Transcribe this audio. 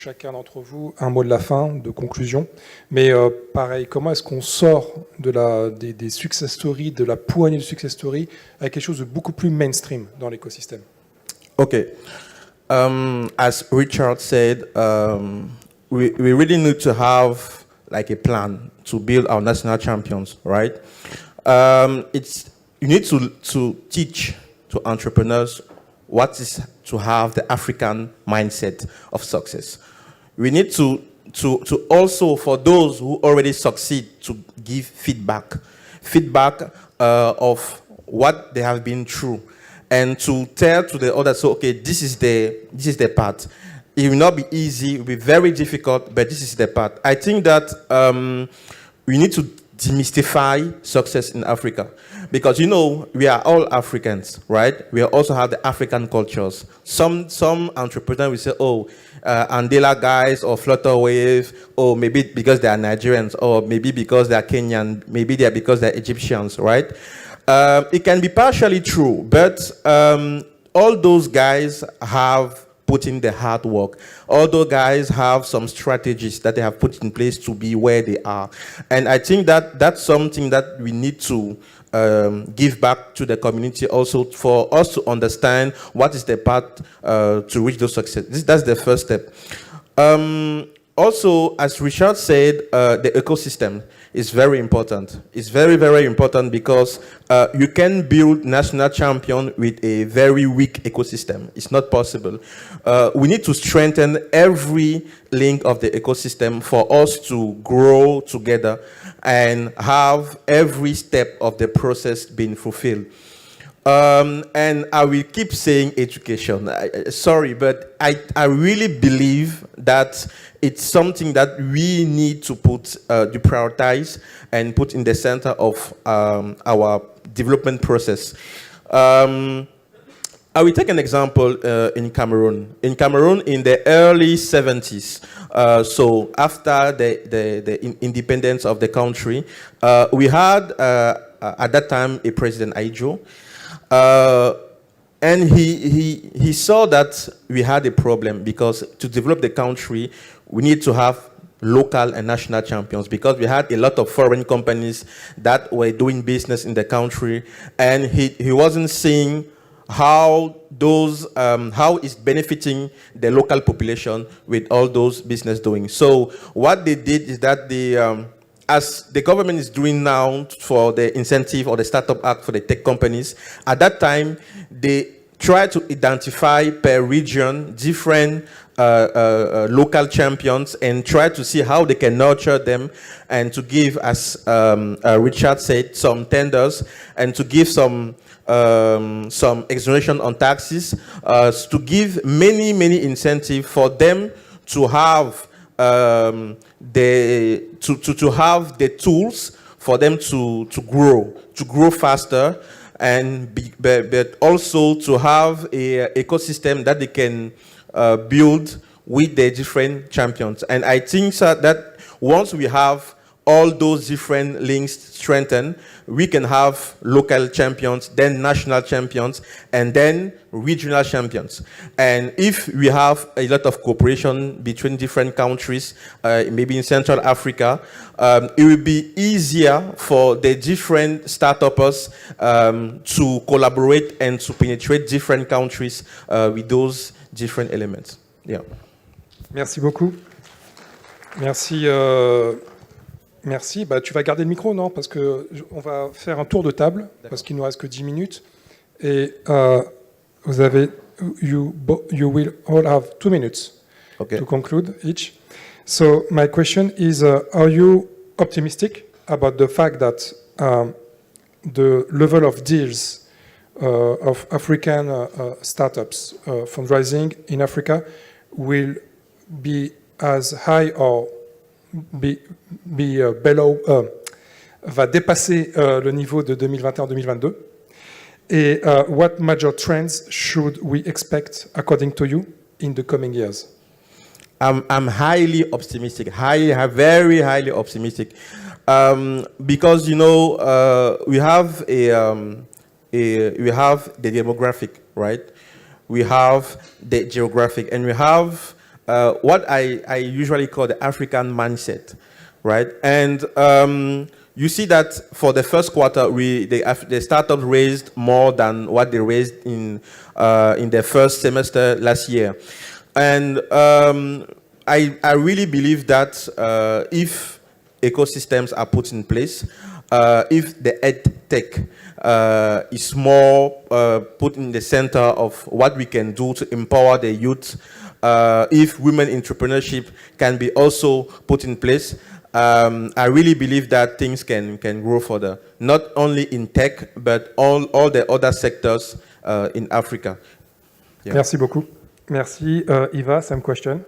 chacun d'entre vous un mot de la fin, de conclusion. Mais pareil, comment est-ce qu'on sort des success stories, de la poignée de success stories, à quelque chose de beaucoup plus mainstream dans l'écosystème? Okay. As Richard said, we really need to have like a plan to build our national champions, right? You need to teach to entrepreneurs what is to have the African mindset of success. We need to also, for those who already succeed, to give feedback of what they have been through, and to tell to the others, so okay, this is the path. It will not be easy, it will be very difficult, but this is the path. I think that we need to demystify success in Africa, because we are all Africans, right? We also have the African cultures. Some entrepreneurs will say, oh, Andela guys or Flutterwave, or maybe because they are Nigerians, or maybe because they are Kenyan, maybe they are because they are Egyptians, right? It can be partially true, but all those guys have put in the hard work. All those guys have some strategies that they have put in place to be where they are. And I think that that's something that we need to give back to the community also, for us to understand what is the path to reach those success. That's the first step. Also, as Richard said, the ecosystem is very important. It's very, very important, because you can build national champion with a very weak ecosystem. It's not possible. We need to strengthen every link of the ecosystem for us to grow together and have every step of the process being fulfilled. And I will keep saying education. Sorry, but I really believe that it's something that we need to prioritize and put in the center of our development process. I will take an example in Cameroon. In Cameroon, in the early 70s, so after the independence of the country, we had at that time a President Aijo. And he saw that we had a problem, because to develop the country, we need to have local and national champions, because we had a lot of foreign companies that were doing business in the country, and he wasn't seeing how it's benefiting the local population with all those business doing. So what they did is that as the government is doing now for the incentive or the startup act for the tech companies, at that time, they try to identify per region different local champions and try to see how they can nurture them, and to give, as Richard said, some tenders, and to give some exoneration on taxes, to give many incentives for them to have to have the tools for them to grow faster, and but also to have a ecosystem that they can build with the different champions. And I think that once we have all those different links strengthened, we can have local champions, then national champions, and then regional champions. And if we have a lot of cooperation between different countries, maybe in Central Africa, it will be easier for the different startups to collaborate and to penetrate different countries with those different elements. Yeah. Merci beaucoup. Merci. Merci. Bah, tu vas garder le micro, non? Parce qu'on va faire un tour de table, parce qu'il nous reste que 10 minutes. Et vous avez, you will all have 2 minutes to conclude each. So my question is, are you optimistic about the fact that the level of deals of African startups fundraising in Africa will be as high or va dépasser le niveau de 2021-2022? Et what major trends should we expect, according to you, in the coming years? I'm highly optimistic, very highly optimistic, because we have we have the demographic, right? We have the geographic, and we have what I usually call the African mindset, right? And you see that for the first quarter, the startups raised more than what they raised in their first semester last year. And I really believe that if ecosystems are put in place, if the EdTech is more put in the center of what we can do to empower the youth, if women entrepreneurship can be also put in place, I really believe that things can grow further, not only in tech, but all the other sectors in Africa. Yeah. Merci beaucoup. Merci. Eva, same question.